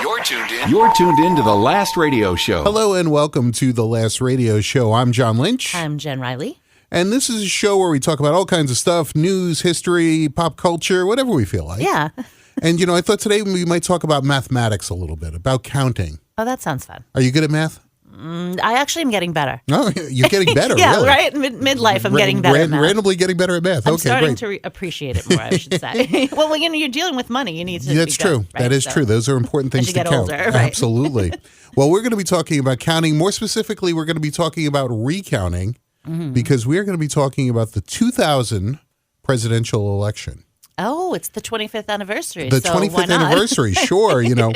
You're tuned in to The Last Radio Show. Hello and welcome to The Last Radio Show. I'm John Lynch. I'm Jenn Reilly. And this is a show where we talk about all kinds of stuff, news, history, pop culture, whatever we feel like. Yeah. And, you know, I thought today we might talk about mathematics a little bit, about counting. Oh, that sounds fun. Are you good at math? I actually am getting better. Oh, you're getting better, yeah, really? Right? Midlife, I'm getting better at math. Randomly getting better at math. I'm Okay, starting great. to appreciate it more, I should say. well, you know, you're dealing with money. You need to That's be true. good, right? That is true. Those are important things As to you get count. older, right? Absolutely. Well, we're going to be talking about counting. More specifically, we're going to be talking about recounting because we are going to be talking about the 2000 presidential election. Oh, it's the 25th anniversary. The so 25th why not? anniversary, sure. You know,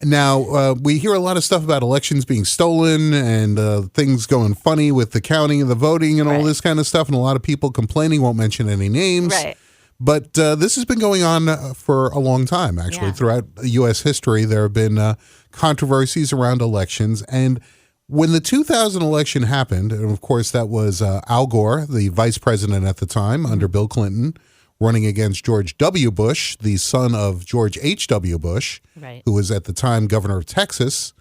now we hear a lot of stuff about elections being stolen and things going funny with the counting and the voting and all this kind of stuff, and a lot of people complaining. Won't mention any names, Right. But this has been going on for a long time. Actually, throughout U.S. history, there have been controversies around elections, and when the 2000 election happened, and of course that was Al Gore, the vice president at the time under Bill Clinton, running against George W. Bush, the son of George H.W. Bush, who was at the time governor of Texas.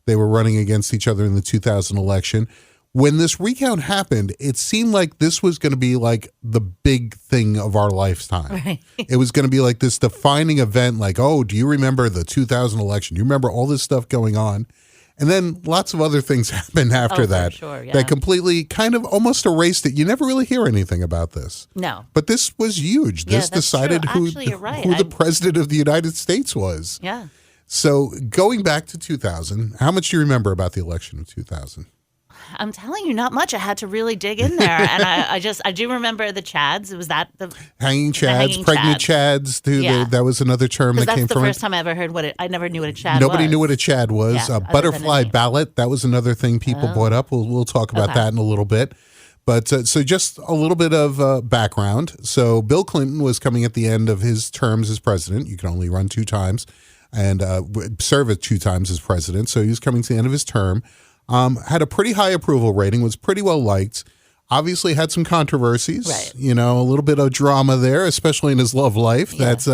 They were running against each other in the 2000 election. When this recount happened, it seemed like this was going to be like the big thing of our lifetime. Right. It was going to be like this defining event, like, oh, do you remember the 2000 election? Do you remember all this stuff going on? And then lots of other things happened after that that completely kind of almost erased it. You never really hear anything about this. No. But this was huge. This decided who the president of the United States was. Yeah. So going back to 2000, how much do you remember about the election of 2000? I'm telling you, not much. I had to really dig in there. And I do remember the Chads. Was that the hanging Chads, pregnant Chads? That was another term that came from it. That's the first time I ever heard I never knew what a Chad was. Nobody knew what a Chad was. Yeah, Butterfly ballot, that was another thing people brought up. We'll talk about that in a little bit. But so just a little bit of background. So Bill Clinton was coming at the end of his terms as president. You can only run 2 times and serve at 2 times as president. So he was coming to the end of his term. Had a pretty high approval rating, was pretty well liked, obviously had some controversies, you know, a little bit of drama there, especially in his love life. That's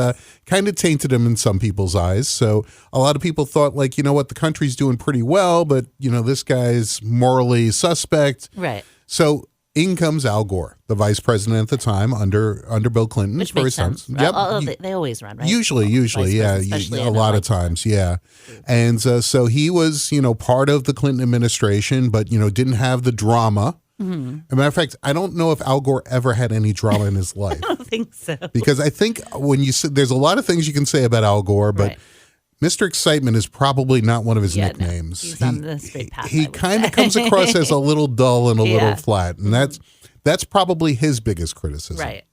kind of tainted him in some people's eyes. So a lot of people thought, like, you know what, the country's doing pretty well, but, you know, this guy's morally suspect. Right. So in comes Al Gore, the vice president at the time under Bill Clinton. Which makes sense. Yep. They always run, right? Usually, yeah. A lot of times, yeah. And so he was, you know, part of the Clinton administration, but, you know, didn't have the drama. As a matter of fact, I don't know if Al Gore ever had any drama in his life. I don't think so. Because I think when you say, there's a lot of things you can say about Al Gore, but Mr. Excitement is probably not one of his nicknames. No, he's on the straight path. He kind of comes across as a little dull and a little flat, and that's probably his biggest criticism. Right.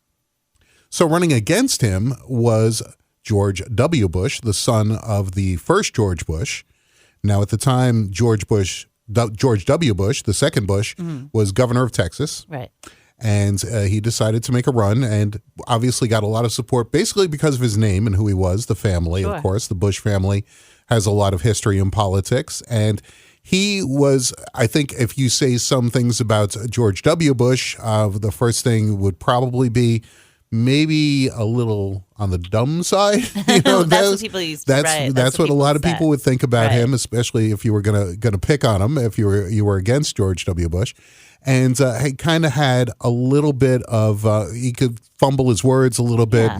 So running against him was George W. Bush, the son of the first George Bush. Now, at the time, George W. Bush, the second Bush, was governor of Texas. Right. And he decided to make a run and obviously got a lot of support, basically because of his name and who he was, the family, of course. The Bush family has a lot of history in politics. And he was, I think, if you say some things about George W. Bush, the first thing would probably be maybe a little on the dumb side. You know, that's what people used to That's what a lot of people would think about him, especially if you were gonna pick on him, if you were against George W. Bush. And he kind of had a little bit of, he could fumble his words a little bit.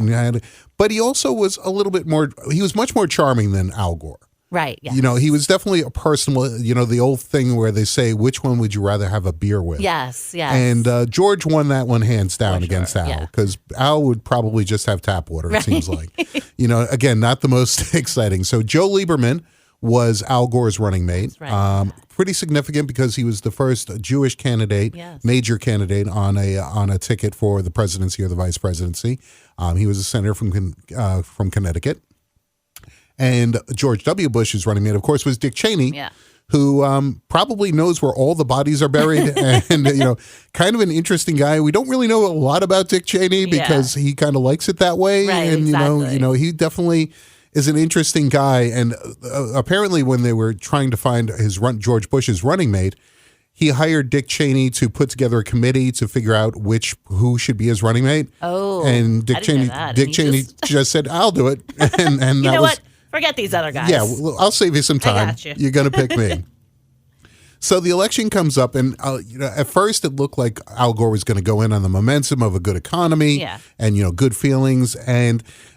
But he also was a little bit more, he was much more charming than Al Gore. Right. Yes. You know, he was definitely a person, you know, the old thing where they say, which one would you rather have a beer with? Yes, yes. And George won that one hands down against Al, because Al would probably just have tap water, it seems like. You know, again, not the most exciting. So Joe Lieberman was Al Gore's running mate. Pretty significant because he was the first Jewish candidate, major candidate on a ticket for the presidency or the vice presidency. He was a senator from Connecticut. And George W. Bush's running mate, of course, was Dick Cheney, who probably knows where all the bodies are buried, and you know, kind of an interesting guy. We don't really know a lot about Dick Cheney because he kind of likes it that way, and you know, he definitely is an interesting guy. And apparently, when they were trying to find George Bush's running mate, he hired Dick Cheney to put together a committee to figure out who should be his running mate. Oh, and Dick Cheney just said, "I'll do it," and you know what? Forget these other guys. Yeah, well, I'll save you some time. got you. You're going to pick me. So the election comes up, and at first it looked like Al Gore was going to go in on the momentum of a good economy and good feelings,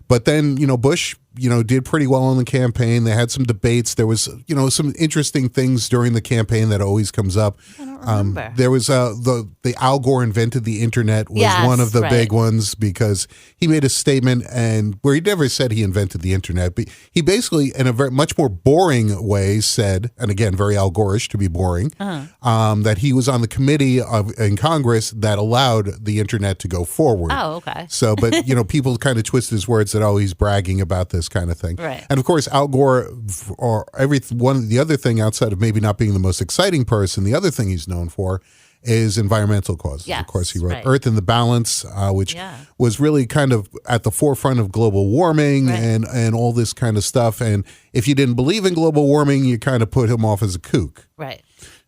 but then Bush did pretty well on the campaign. They had some debates. There was some interesting things during the campaign that always comes up. I don't remember. There was the Al Gore invented the internet was one of the big ones, because he made a statement and where he never said he invented the internet, but he basically, in a very much more boring way, said, and again very Al Gore-ish to be boring, that he was on the committee in Congress that allowed the internet to go forward. Oh, okay. So, but people kind of twisted his words that he's bragging about this kind of thing. Right. And of course, Al Gore, the other thing outside of maybe not being the most exciting person, the other thing he's known for is environmental causes. Yes, of course, he wrote Earth in the Balance, which Yeah. was really kind of at the forefront of global warming and all this kind of stuff. And if you didn't believe in global warming, you kind of put him off as a kook. Right.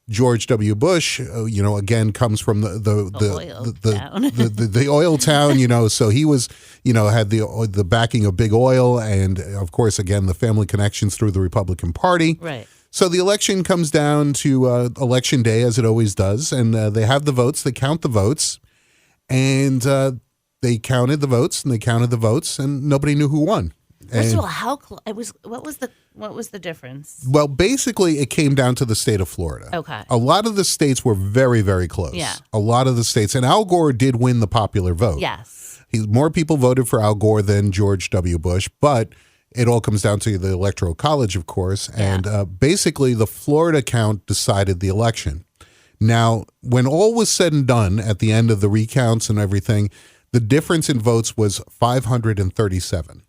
George W. Bush, again comes from the oil town, so he was, had the backing of big oil, and of course, again, the family connections through the Republican Party. Right. So the election comes down to election day, as it always does, and they have the votes, they count the votes, and they counted the votes, and nobody knew who won. First of all, what was the difference? Well, basically, it came down to the state of Florida. Okay. A lot of the states were very, very close. Yeah. A lot of the states. And Al Gore did win the popular vote. Yes. More people voted for Al Gore than George W. Bush, but it all comes down to the Electoral College, of course. Yeah. And basically, the Florida count decided the election. Now, when all was said and done at the end of the recounts and everything, the difference in votes was 537.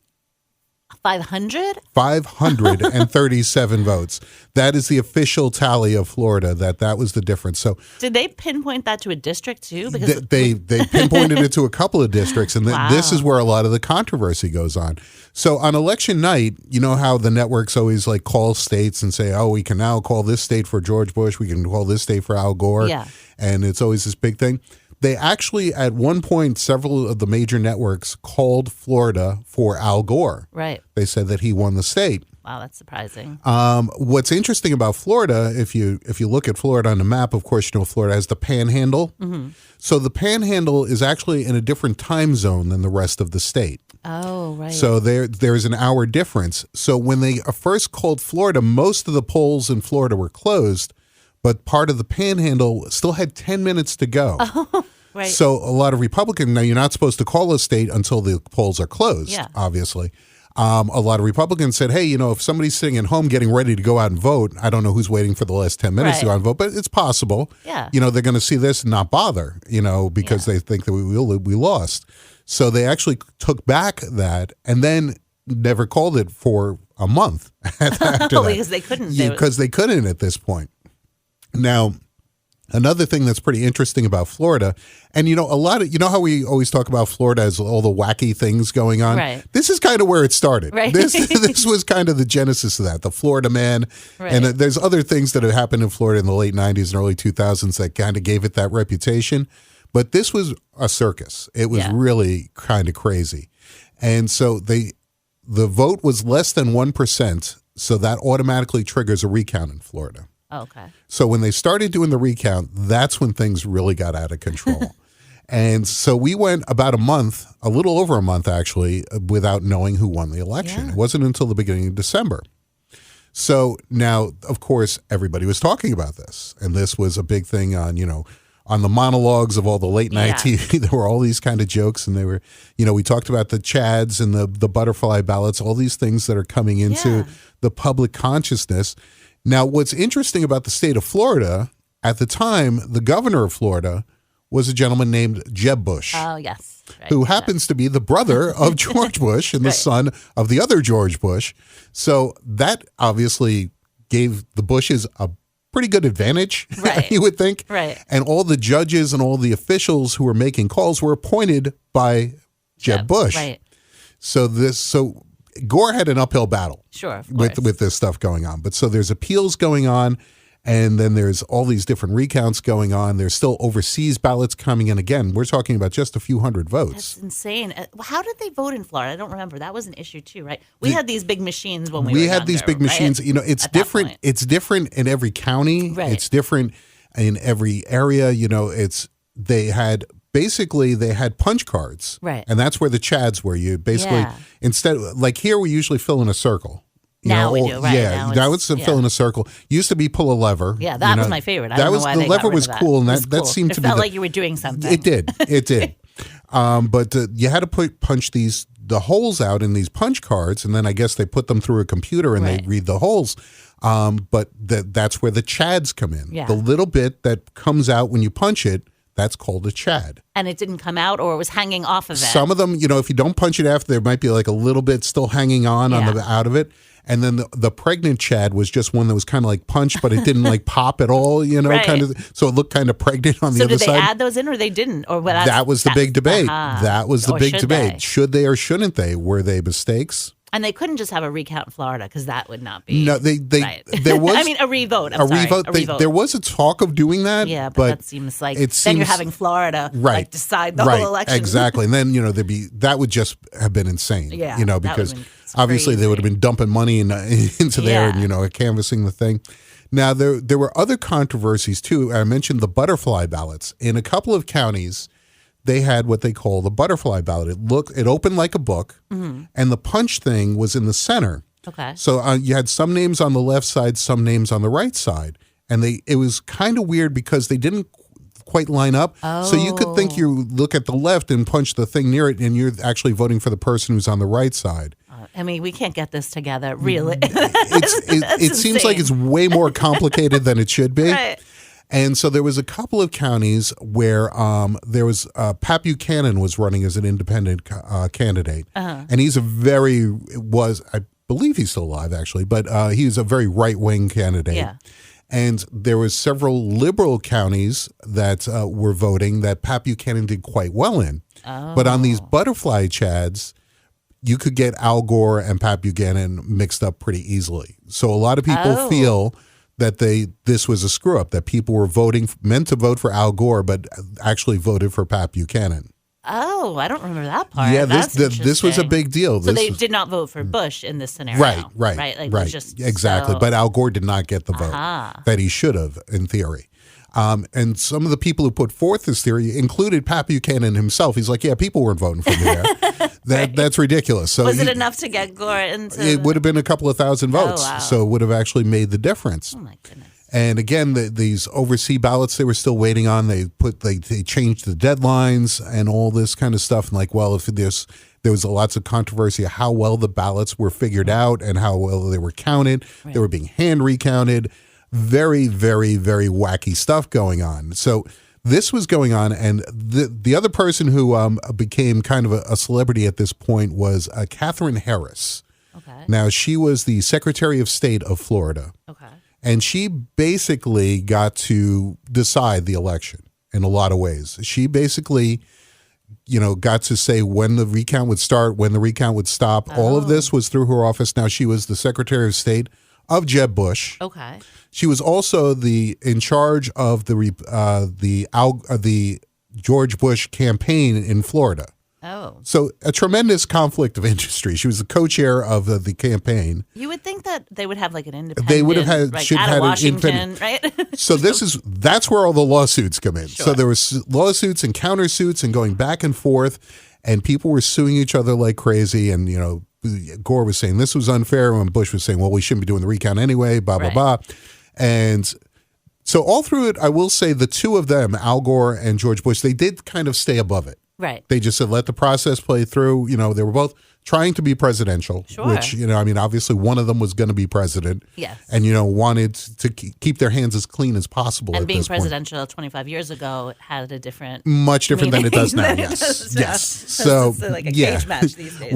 500? 537 votes. That is the official tally of Florida, that was the difference. So did they pinpoint that to a district too? Because they pinpointed it to a couple of districts, and this is where a lot of the controversy goes on. So on election night, you know how the networks always call states and say, we can now call this state for George Bush, we can call this state for Al Gore, and it's always this big thing. They actually, at one point, several of the major networks called Florida for Al Gore. Right. They said that he won the state. Wow, that's surprising. What's interesting about Florida, if you look at Florida on the map, of course, Florida has the Panhandle. Mm-hmm. So the Panhandle is actually in a different time zone than the rest of the state. Oh, right. So there's an hour difference. So when they first called Florida, most of the polls in Florida were closed, but part of the Panhandle still had 10 minutes to go. Oh, right. So a lot of Republicans, now you're not supposed to call a state until the polls are closed, obviously. A lot of Republicans said, hey, if somebody's sitting at home getting ready to go out and vote, I don't know who's waiting for the last 10 minutes to go out and vote, but it's possible. Yeah. They're going to see this and not bother, because they think that we lost. So they actually took back that and then never called it for a month after that. Because they couldn't. Because they couldn't at this point. Now, another thing that's pretty interesting about Florida, and a lot of, how we always talk about Florida as all the wacky things going on. Right. This is kind of where it started. Right. This was kind of the genesis of that, the Florida man. Right. And there's other things that had happened in Florida in the late 90s and early 2000s that kind of gave it that reputation. But this was a circus. It was really kind of crazy. And so the vote was less than 1%, so that automatically triggers a recount in Florida. Okay. So when they started doing the recount, that's when things really got out of control. And so we went about a month, a little over a month actually, without knowing who won the election. Yeah. It wasn't until the beginning of December. So now, of course, everybody was talking about this. And this was a big thing on, on the monologues of all the late night TV. There were all these kind of jokes, and they were, we talked about the Chads and the butterfly ballots, all these things that are coming into the public consciousness. Now, what's interesting about the state of Florida, at the time, the governor of Florida was a gentleman named Jeb Bush. Oh, yes. Right. Who happens to be the brother of George Bush and the son of the other George Bush. So that obviously gave the Bushes a pretty good advantage, you would think. Right. And all the judges and all the officials who were making calls were appointed by Jeb Bush. Right. So Gore had an uphill battle of with this stuff going on. But so there's appeals going on, And then there's all these different recounts going on. There's still overseas ballots coming in. Again, we're talking about just a few hundred votes. That's insane. How did they vote in Florida? I don't remember. That was an issue too, right? We had these big machines when we had these big machines. Right? You know, it's different. It's different in every county. Right. It's different in every area. You know, they had punch cards. Right. And that's where the chads were. You basically, instead, like here, we usually fill in a circle. Now we do, right? Yeah, now it's fill in a circle. Used to be pull a lever. Yeah, that was my favorite. I don't know why the they lever got rid was of that. cool, and It that seemed to be felt like you were doing something. It did. But you had to punch the holes out in these punch cards, and then I guess they put them through a computer and they read the holes. But that's where the chads come in. Yeah. The little bit that comes out when you punch it, that's called a chad. And it didn't come out, or it was hanging off of it. Some of them, you know, if you don't punch it after, there might be like a little bit still hanging on the out of it. And then the pregnant chad was just one that was kind of like punched, but it didn't like pop at all, you know, kind of. So it looked kind of pregnant on the other side. So did they add those in, or they didn't? Or that was the big debate. That was the big debate. They? Should they or shouldn't they? Were they mistakes? And they couldn't just have a recount in Florida because that would not be. No, right. There was. I mean, a revote. A revote. There was a talk of doing that. Yeah, but that seems like then you're having Florida decide the whole election. Exactly, and then that would just have been insane. Yeah, you know, because obviously they would have been dumping money into there and canvassing the thing. Now there were other controversies too. I mentioned the butterfly ballots in a couple of counties. They had what they call the butterfly ballot. It opened like a book, and the punch thing was in the center. Okay. So you had some names on the left side, some names on the right side, and it was kind of weird because they didn't quite line up. Oh. So you could think you look at the left and punch the thing near it, and you're actually voting for the person who's on the right side. I mean, we can't get this together, really. It seems like it's way more complicated than it should be. Right. And so there was a couple of counties where there was Pat Buchanan was running as an independent candidate, and he's I believe he's still alive actually, but he's a very right wing candidate. Yeah. And there was several liberal counties that were voting that Pat Buchanan did quite well in, but on these butterfly chads, you could get Al Gore and Pat Buchanan mixed up pretty easily. So a lot of people feel that this was a screw up, that people were meant to vote for Al Gore, but actually voted for Pat Buchanan. Oh, I don't remember that part. Yeah, this was a big deal. So they did not vote for Bush in this scenario. Right. Like, just, exactly. So. But Al Gore did not get the vote that he should have, in theory. And some of the people who put forth this theory included Pat Buchanan himself. He's like, yeah, people weren't voting for me there. That's ridiculous. So was it enough to get Gore into? It would have been a couple of thousand votes. Oh, wow. So it would have actually made the difference. Oh, my goodness. And again, these overseas ballots they were still waiting on. They changed the deadlines and all this kind of stuff. And like, well, if there was lots of controversy of how well the ballots were figured out and how well they were counted. Right. They were being hand recounted. Very, very, very wacky stuff going on. So this was going on, and the other person who became kind of a celebrity at this point was Katherine Harris. Okay. Now, she was the Secretary of State of Florida. Okay. And she basically got to decide the election in a lot of ways. She basically, got to say when the recount would start, when the recount would stop. Oh. All of this was through her office. Now, she was the Secretary of State of Jeb Bush. Okay. She was also in charge of the George Bush campaign in Florida. Oh. So a tremendous conflict of interest. She was the co-chair of the campaign. You would think that they would have like an independent. They would have had out of Washington, right? So that's where all the lawsuits come in. Sure. So there was lawsuits and countersuits and going back and forth, and people were suing each other like crazy. And Gore was saying this was unfair, and Bush was saying, well, we shouldn't be doing the recount anyway, blah, blah, blah. And so all through it, I will say the two of them, Al Gore and George Bush, they did kind of stay above it. Right. They just said, let the process play through. They were both trying to be presidential, which, obviously one of them was going to be president. Yes. And, wanted to keep their hands as clean as possible and at being this point. presidential 25 years ago had a different Much different than it does now, yes. Yes. So, it's like a cage match these days.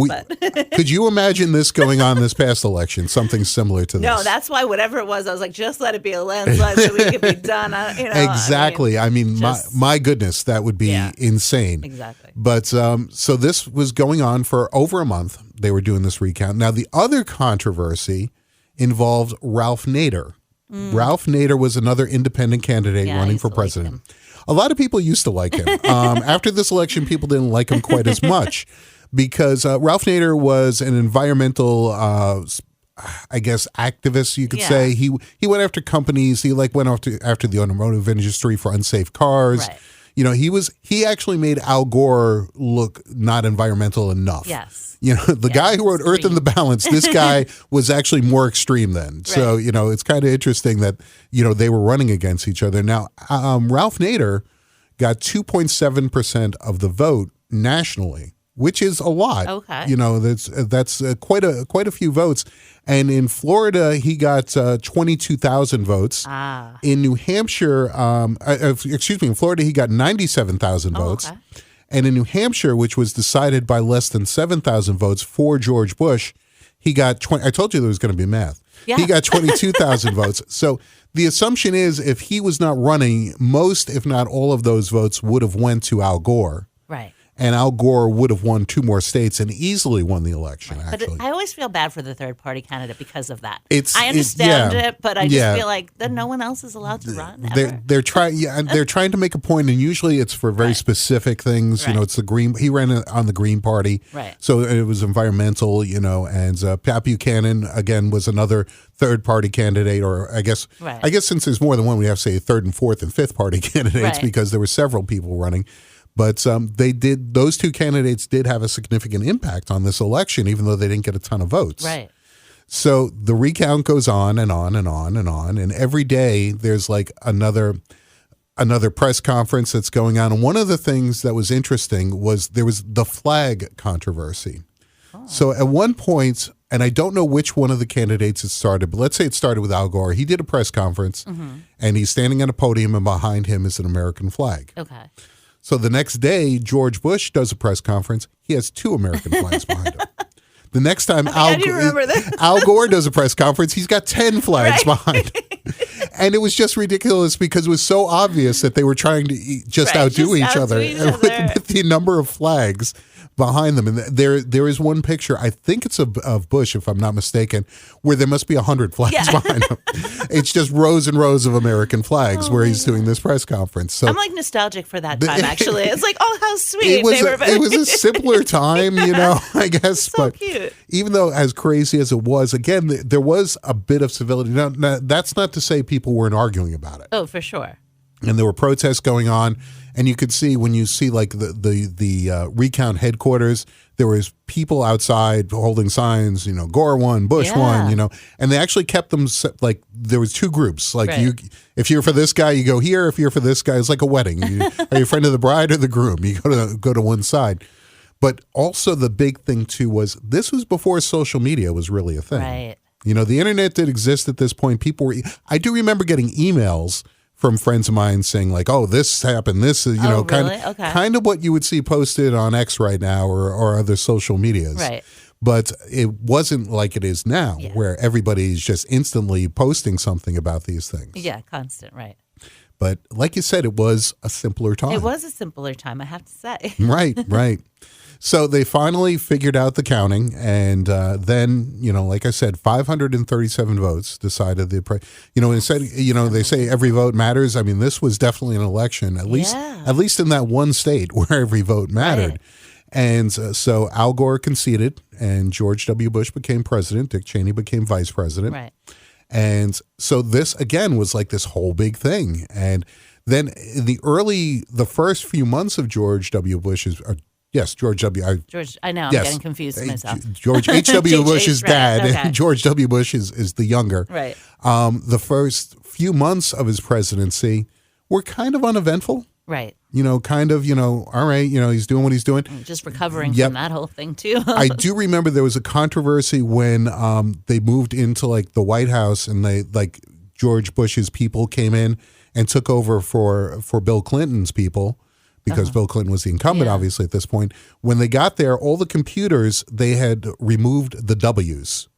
Could you imagine this going on this past election, something similar to this? No, that's why whatever it was, I was like, just let it be a landslide so we could be done. Exactly. My goodness, that would be insane. Exactly. But so this was going on for over a month. They were doing this recount. Now, the other controversy involved Ralph Nader. Ralph Nader was another independent candidate running for president. A lot of people used to like him. After this election, people didn't like him quite as much because Ralph Nader was an environmental, I guess, activist, you could say. He went after companies. He went after the automotive industry for unsafe cars. Right. You know, he actually made Al Gore look not environmental enough. Yes. You know, the guy who wrote Earth in the Balance, this guy was actually more extreme then. Right. So, you know, it's kind of interesting that, you know, they were running against each other. Now, Ralph Nader got 2.7% of the vote nationally, which is a lot. Okay. You know, that's quite a few votes. And in Florida, he got 22,000 votes. In New Hampshire, in Florida, he got 97,000 votes. Okay. And in New Hampshire, which was decided by less than 7,000 votes for George Bush, he got 20. I told you there was going to be math. Yeah. He got 22,000 votes. So the assumption is if he was not running, most, if not all of those votes would have went to Al Gore. Right. And Al Gore would have won 2 more states and easily won the election, actually. But I always feel bad for the third-party candidate because of that. I understand it, but I just feel like then no one else is allowed to run ever. They're trying to make a point, and usually it's for very specific things. Right. You know, it's the Green. He ran on the Green Party, right? So it was environmental, you know. And Pat Buchanan again was another third-party candidate, or I guess since there's more than one, we have to say third and fourth and fifth party candidates because there were several people running. But those 2 candidates did have a significant impact on this election, even though they didn't get a ton of votes. Right. So the recount goes on and on and on and on. And every day there's like another press conference that's going on. And one of the things that was interesting was there was the flag controversy. Oh. So at one point, and I don't know which one of the candidates it started, but let's say it started with Al Gore. He did a press conference, and he's standing on a podium, and behind him is an American flag. Okay. So the next day, George Bush does a press conference. He has 2 American flags behind him. The next time Al Gore does a press conference, he's got 10 flags behind him. And it was just ridiculous because it was so obvious that they were trying to just outdo each other with the number of flags behind them. And there is one picture, I think it's of Bush, if I'm not mistaken, where there must be 100 flags behind him. It's just rows and rows of American flags where he's doing this press conference. So I'm like nostalgic for that time, actually. It's like, oh, how sweet. It was a simpler time, you know, I guess. So but cute. Even though as crazy as it was, again, there was a bit of civility. Now, that's not to say people weren't arguing about it. Oh, for sure. And there were protests going on. And you could see when you see like the recount headquarters, there was people outside holding signs, you know, Gore won, Bush won, you know, and they actually kept them like there was 2 groups. Like if you're for this guy, you go here. If you're for this guy, it's like a wedding. Are you a friend of the bride or the groom? You go to one side. But also the big thing too was this was before social media was really a thing. Right. You know, the internet did exist at this point. I do remember getting emails from friends of mine saying like, "Oh, this happened. This is kind of what you would see posted on X right now or other social medias." Right. But it wasn't like it is now, where everybody's just instantly posting something about these things. Yeah, constant, right. But like you said, it was a simpler time. It was a simpler time, I have to say. Right. So they finally figured out the counting, and then, you know, like I said, 537 votes decided instead, you know, they say every vote matters. I mean, this was definitely an election, at least in that one state where every vote mattered. Right. And so Al Gore conceded, and George W. Bush became president. Dick Cheney became vice president. Right. And so this, again, was like this whole big thing. And then in the first few months of George W. Bush's George W. George, I know, I'm getting confused with myself. George H.W. Bush's dad, okay. George W. Bush is the younger. Right. The first few months of his presidency were kind of uneventful. Right. You know, kind of, you know, all right, you know, he's doing what he's doing. Just recovering from that whole thing, too. I do remember there was a controversy when they moved into, like, the White House and George Bush's people came in and took over for Bill Clinton's people. Because Bill Clinton was the incumbent, obviously, at this point. When they got there, all the computers, they had removed the W's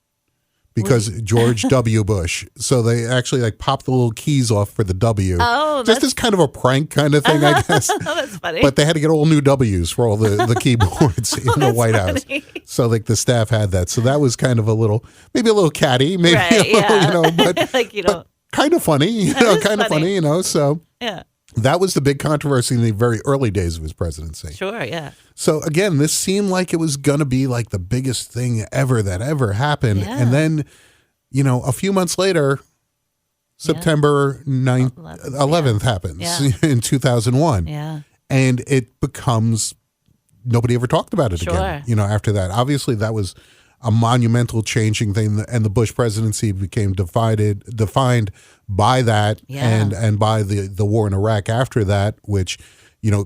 because George W. Bush. So they actually popped the little keys off for the W. Oh, just as kind of a prank kind of thing, I guess. Oh, that's funny. But they had to get all new W's for all the keyboards in the White House. So the staff had that. So that was kind of maybe a little catty, maybe right, a little, you know. But, kind of funny, so yeah. That was the big controversy in the very early days of his presidency. Sure, yeah. So again, this seemed like it was going to be like the biggest thing ever that ever happened. Yeah. And then, a few months later, September 11th happens in 2001. Yeah. And it becomes, nobody ever talked about it again, after that. Obviously, that was a monumental changing thing, and the Bush presidency became defined by that and by the war in Iraq after that, which,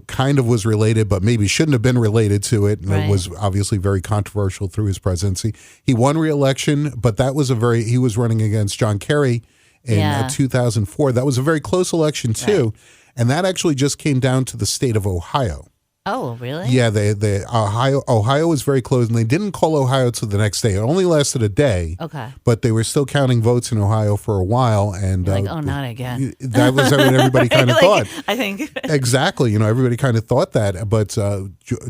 kind of was related, but maybe shouldn't have been related to it. And it was obviously very controversial through his presidency. He won re-election, but that was he was running against John Kerry in 2004. That was a very close election too. Right. And that actually just came down to the state of Ohio. Oh, really? Yeah, Ohio was very close, and they didn't call Ohio till the next day. It only lasted a day. Okay. But they were still counting votes in Ohio for a while, and not again. That was what everybody kind of thought. I think exactly. Everybody kind of thought that, but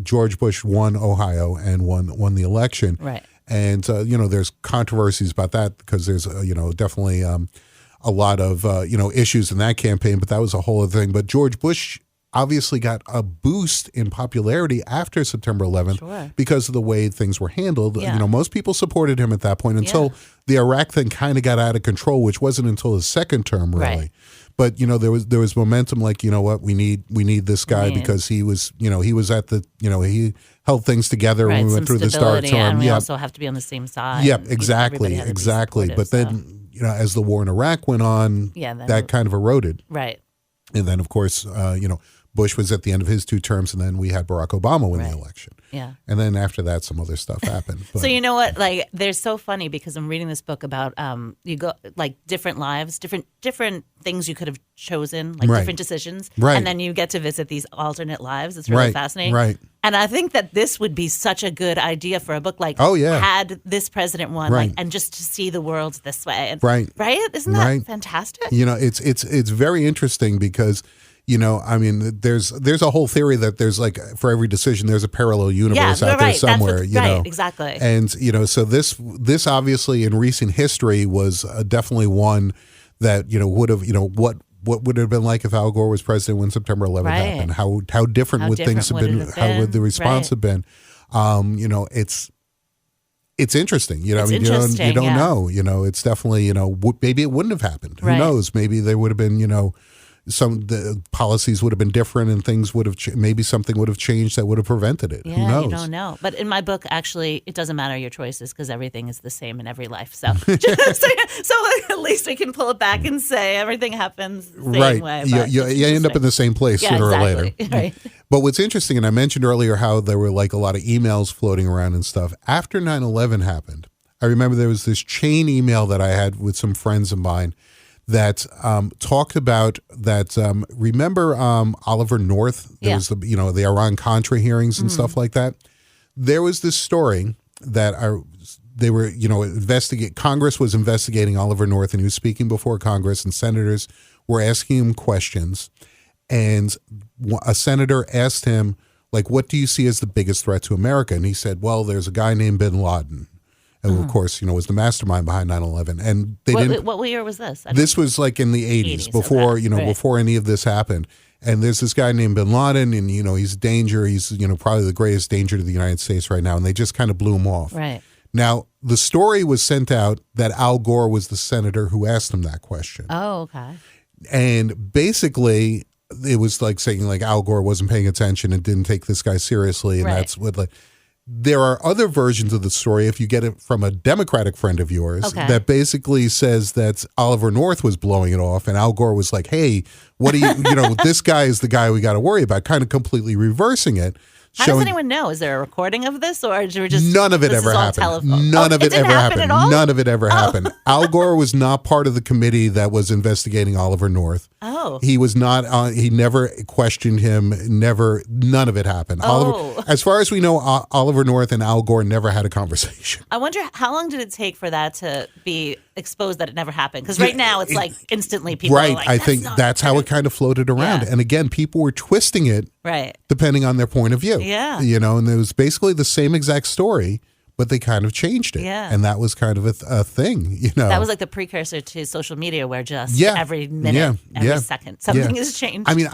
George Bush won Ohio and won the election. Right. And there's controversies about that because there's definitely a lot of issues in that campaign, but that was a whole other thing. But George Bush obviously got a boost in popularity after September 11th because of the way things were handled. Yeah. Most people supported him at that point until the Iraq thing kind of got out of control, which wasn't until his second term, really. Right. But there was momentum. Like, what we need this guy because he was at the he held things together when we went through this dark term. And we also have to be on the same side. Yep, exactly. But then as the war in Iraq went on, that kind of eroded. Right. And then, of course, Bush was at the end of his 2 terms, and then we had Barack Obama win the election. Yeah. And then after that, some other stuff happened. But. So you know what? Like, they're so funny because I'm reading this book about you go like different lives, different things you could have chosen, like different decisions, and then you get to visit these alternate lives. It's really fascinating. Right. And I think that this would be such a good idea for a book. Like, had this president won, like, and just to see the world this way. And, right? Isn't that fantastic? It's very interesting because. There's a whole theory that there's like for every decision there's a parallel universe out there somewhere. Exactly. And so this obviously in recent history was definitely one that would have what would it have been like if Al Gore was president when September 11th happened? How different would things have been? How would the response have been? It's interesting. You don't know. It's definitely maybe it wouldn't have happened. Who knows? Maybe there would have been the policies would have been different and things would have maybe something would have changed that would have prevented it. Who knows? You don't know. But in my book, actually, it doesn't matter your choices because everything is the same in every life. So, so at least we can pull it back and say everything happens the same way. You end up in the same place sooner or later. Right. But what's interesting, and I mentioned earlier how there were like a lot of emails floating around and stuff. After 9/11 happened, I remember there was this chain email that I had with some friends of mine that talked about that. Remember Oliver North? There was the Iran-Contra hearings and stuff like that. There was this story that they were Congress was investigating Oliver North, and he was speaking before Congress, and senators were asking him questions, and a senator asked him, like, what do you see as the biggest threat to America? And he said, well, there's a guy named bin Laden. And of course, was the mastermind behind 9/11. And they didn't. What year was this? This was like in the 80s, before before any of this happened. And there's this guy named bin Laden, and he's a danger. He's probably the greatest danger to the United States right now. And they just kind of blew him off. Right. Now the story was sent out that Al Gore was the senator who asked him that question. Oh, okay. And basically, it was like saying like Al Gore wasn't paying attention and didn't take this guy seriously, and that's what like. There are other versions of the story, if you get it from a Democratic friend of yours, that basically says that Oliver North was blowing it off and Al Gore was like, hey, what do you, this guy is the guy we got to worry about, kind of completely reversing it. How does anyone know? Is there a recording of this, or is it just none of it ever happened? None of it ever happened. None of it ever happened. Al Gore was not part of the committee that was investigating Oliver North. Oh, he was not. He never questioned him. Never. None of it happened. Oh. As far as we know, Oliver North and Al Gore never had a conversation. I wonder how long did it take for that to be exposed that it never happened? Because right now it's like instantly people are like, I think that's how it kind of floated around. And again, people were twisting it depending on their point of view. Yeah. And it was basically the same exact story, but they kind of changed it. Yeah. And that was kind of a thing, That was like the precursor to social media where just every minute, every second, something has changed. I mean,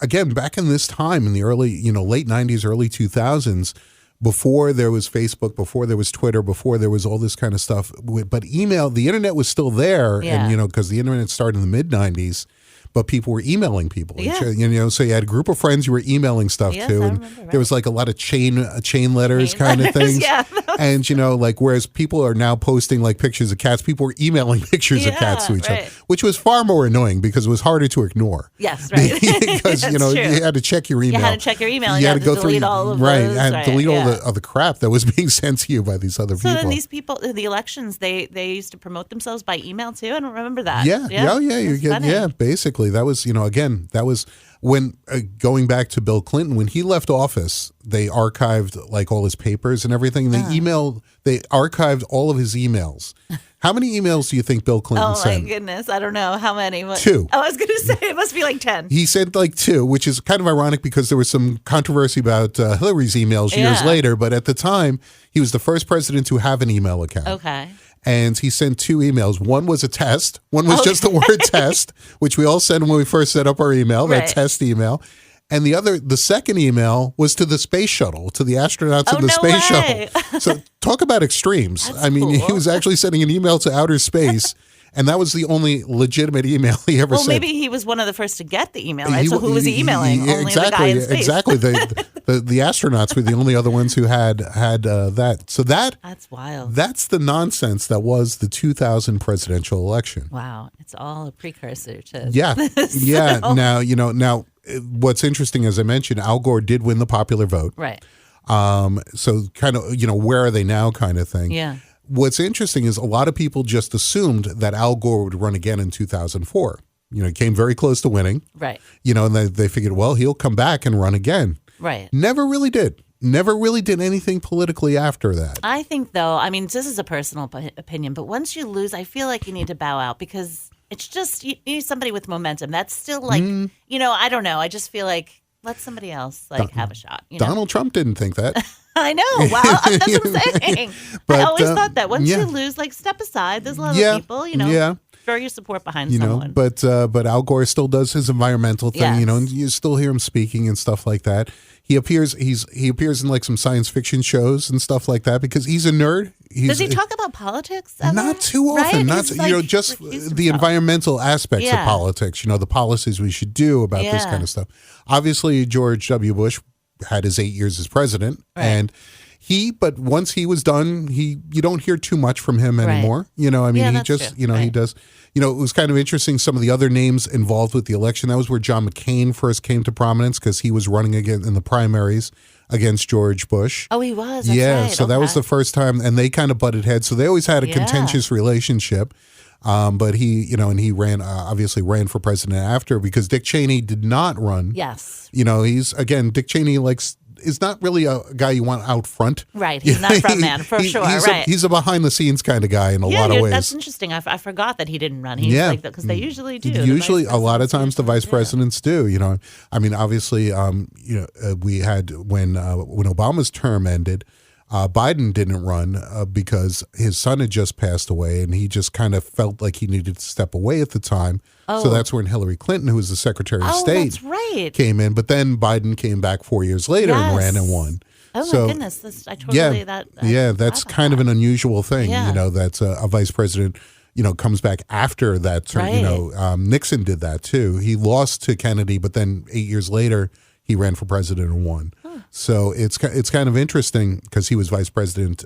again, back in this time in the early, late 90s, early 2000s, before there was Facebook, before there was Twitter, before there was all this kind of stuff, but email, the internet was still there. And, because the internet started in the mid 90s. But people were emailing people. Yeah. So you had a group of friends you were emailing stuff to, and there was like a lot of chain letters kind of things. And whereas people are now posting like pictures of cats, people were emailing pictures of cats to each other, which was far more annoying because it was harder to ignore. Yes, right. Because you had to check your email. You had to check your email. You had to go delete all of those. And delete all the crap that was being sent to you by these other people. So then these people, the elections, they used to promote themselves by email too. I don't remember that. Basically. That was, that was when going back to Bill Clinton, when he left office, they archived like all his papers and everything. They archived all of his emails. How many emails do you think Bill Clinton sent? Oh my goodness. I don't know. How many? 2. I was going to say it must be like 10. He sent like 2, which is kind of ironic because there was some controversy about Hillary's emails years later. But at the time, he was the first president to have an email account. Okay. And he sent 2 emails. One was a test. One was just the word test, which we all sent when we first set up our email, that test email. And the second email was to the space shuttle, to the astronauts in the space shuttle. So talk about extremes. That's cool. He was actually sending an email to outer space. And that was the only legitimate email he ever sent. Well, maybe he was one of the first to get the email, right? So who was he emailing? Only the guy in space. Exactly. The astronauts were the only other ones who had that. So that's wild. That's the nonsense that was the 2000 presidential election. Wow. It's all a precursor to this. Yeah. Now, what's interesting, as I mentioned, Al Gore did win the popular vote. Right. So kind of, where are they now kind of thing. Yeah. What's interesting is a lot of people just assumed that Al Gore would run again in 2004. He came very close to winning. Right. And they figured, well, he'll come back and run again. Right. Never really did. Never really did anything politically after that. I think, though, this is a personal opinion, but once you lose, I feel like you need to bow out because it's just, you need somebody with momentum. That's still like, I don't know. I just feel like let somebody else have a shot. Donald Trump didn't think that. I know. Wow. That's what I'm saying. But, I always thought that once you lose, step aside. There's a lot of people, throw your support behind someone. But Al Gore still does his environmental thing, and you still hear him speaking and stuff like that. He appears in like some science fiction shows and stuff like that because he's a nerd. Does he talk about politics ever? Not too often. Right? Not just the environmental aspects of politics. The policies we should do about this kind of stuff. Obviously, George W. Bush had his 8 years as president, and but once he was done, you don't hear too much from him anymore. He just true. He does. It was kind of interesting. Some of the other names involved with the election. That was where John McCain first came to prominence because he was running again in the primaries against George Bush. Oh, he was. That's right. So that was the first time, and they kind of butted heads. So they always had a contentious relationship. But he, he obviously ran for president after because Dick Cheney did not run. Yes. Dick Cheney is not really a guy you want out front. Right. He's not a front man, for sure. He's a behind the scenes kind of guy in a lot of ways. That's interesting. I forgot that he didn't run. He's because they usually do. Usually, a lot of times the vice presidents do. Obviously, we had when Obama's term ended, Biden didn't run because his son had just passed away, and he just kind of felt like he needed to step away at the time. Oh. So that's when Hillary Clinton, who was the Secretary of State, came in. But then Biden came back 4 years later and ran and won. Oh, my goodness. I totally that's kind of an unusual thing, that's a vice president, comes back after that term. Nixon did that too. He lost to Kennedy, but then 8 years later, he ran for president and won. So it's kind of interesting because he was vice president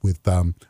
with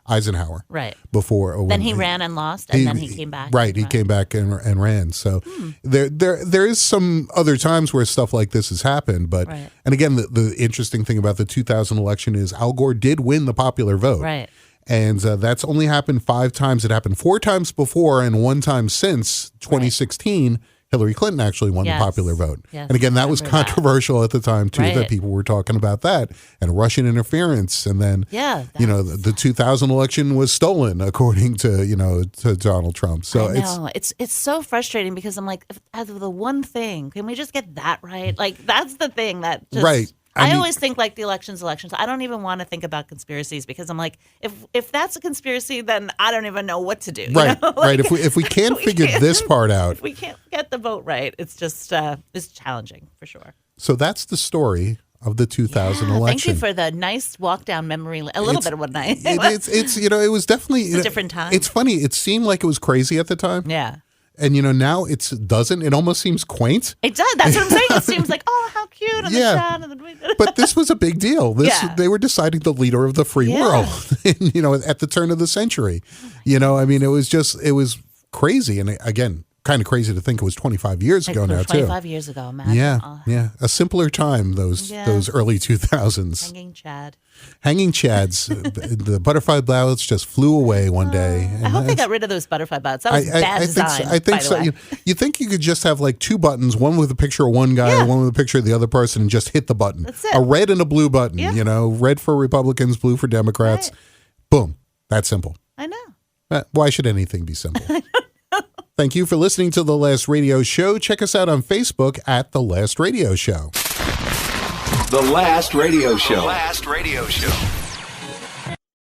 Eisenhower. Right. Before. Then he ran and lost, and then he came back. Right. He came back and ran. So there is some other times where stuff like this has happened. But and again, the interesting thing about the 2000 election is Al Gore did win the popular vote. Right. And that's only happened 5 times. It happened 4 times before and 1 time since 2016. Hillary Clinton actually won the popular vote. Yes, and again, that was controversial at the time, too, that people were talking about that and Russian interference. And then, the 2000 election was stolen, according to, to Donald Trump. So it's so frustrating because I'm like, as of the one thing, can we just get that right? Like, that's the thing that just... Right. I always think like the elections. I don't even want to think about conspiracies because I'm like, if that's a conspiracy, then I don't even know what to do. Right, like, right. If we can't figure this part out, if we can't get the vote right, it's just it's challenging for sure. So that's the story of the 2000 election. Thank you for the nice walk down memory lane. A little bit of one night. It's it was definitely a different time. It's funny. It seemed like it was crazy at the time. Yeah. And now it doesn't. It almost seems quaint. It does. That's what I'm saying. It seems like, oh, how cute. And the shot and the... But this was a big deal. They were deciding the leader of the free world. At the turn of the century. It was crazy. And again, kind of crazy to think it was 25 years ago now, 25 years ago, man. Yeah. A simpler time, those early 2000s. Hanging Chads. The butterfly ballots just flew away one day. I hope they got rid of those butterfly ballots. That was bad design. I think so. You think you could just have like two buttons, one with a picture of one guy, one with a picture of the other person, and just hit the button. That's it. A red and a blue button, red for Republicans, blue for Democrats. Right. Boom. That's simple. I know. Why should anything be simple? Thank you for listening to The Last Radio Show. Check us out on Facebook at The Last Radio Show. The Last Radio Show. The Last Radio Show.